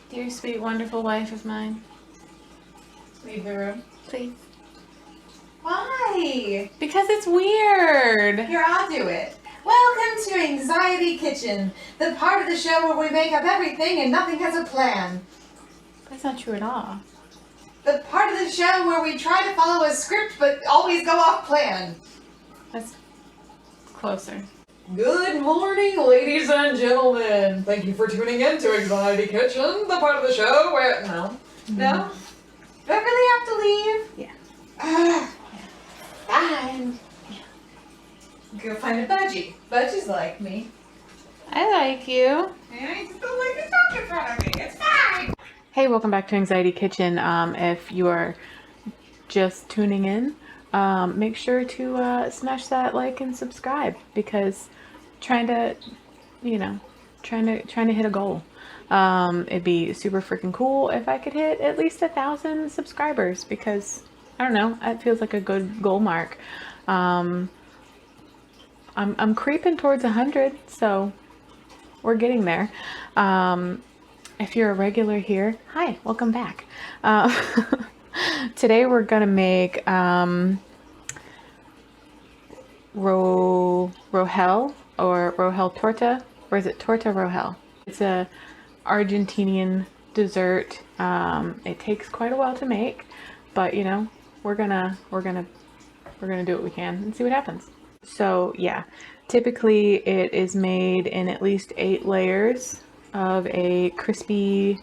Dear, sweet, wonderful wife of mine. Leave the room. Please. Why? Because it's weird. Here, I'll do it. Welcome to Anxiety Kitchen, the part of the show where we make up everything and nothing has a plan. That's not true at all. The part of the show where we try to follow a script but always go off plan. That's closer. Good morning, ladies and gentlemen. Thank you for tuning in to Anxiety Kitchen, the part of the show where... No? No? Do I really have to leave? Yeah. Fine. Go find a budgie. Budgies like me. I like you. And I just don't like to talk in front of me. It's fine. Hey, welcome back to Anxiety Kitchen. If you are just tuning in, make sure to smash that like and subscribe, because trying to hit a goal. It'd be super freaking cool if I could hit at least 1,000 subscribers, because I don't know, it feels like a good goal mark. I'm creeping towards 100, so we're getting there. If you're a regular here, hi, welcome back. Today we're gonna make Rogel or Rogel Torta, or is it Torta Rogel? It's a Argentinian dessert. It takes quite a while to make, but you know, we're gonna do what we can and see what happens. So yeah, typically it is made in at least 8 layers of a crispy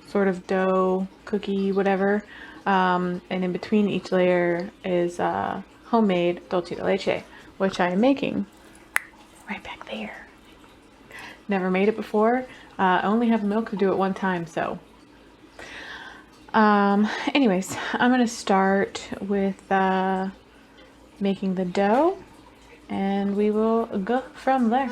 sort of dough, cookie, whatever. And in between each layer is homemade dulce de leche, which I am making right back there. Never made it before. I only have milk to do it one time, so. Anyways, I'm gonna start with making the dough, and we will go from there.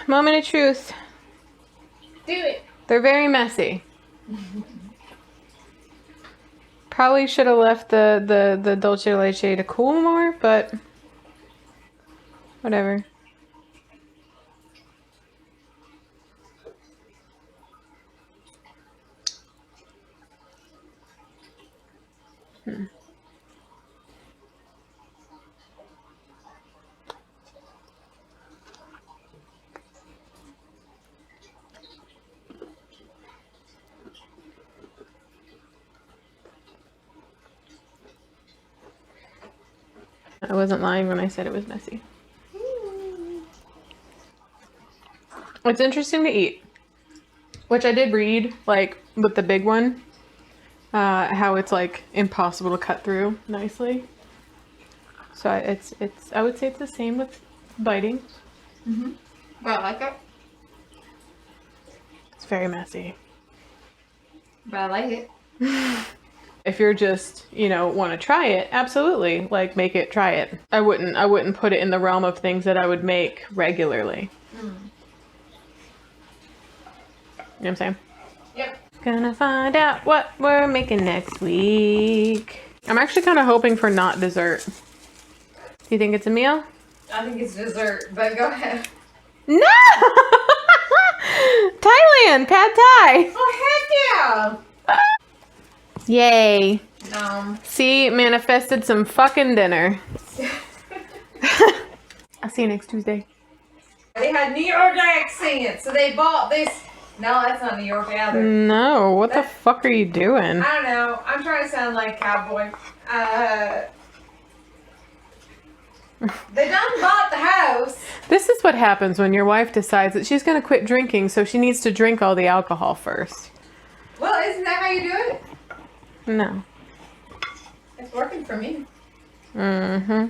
Moment of truth. Do it. They're very messy. Probably should have left the dulce de leche to cool more, but whatever. I wasn't lying when I said it was messy. It's interesting to eat. Which I did read, like, with the big one, how it's, like, impossible to cut through nicely. So I would say it's the same with biting. Mm-hmm. But I like it. It's very messy. But I like it. If you're just, want to try it, absolutely, like, make it, try it. I wouldn't put it in the realm of things that I would make regularly. Mm. You know what I'm saying? Yep. Gonna find out what we're making next week. I'm actually kind of hoping for not dessert. Do you think it's a meal? I think it's dessert, but go ahead. No! Thailand, pad thai. Oh, heck yeah! Yay. No. See, manifested some fucking dinner. I'll see you next Tuesday. They had New York accent, so they bought this. No, that's not New York either. No, what the fuck are you doing? I don't know. I'm trying to sound like cowboy. They done bought the house. This is what happens when your wife decides that she's gonna quit drinking, so she needs to drink all the alcohol first. Well, isn't that how you do it? No. It's working for me. Mm-hmm.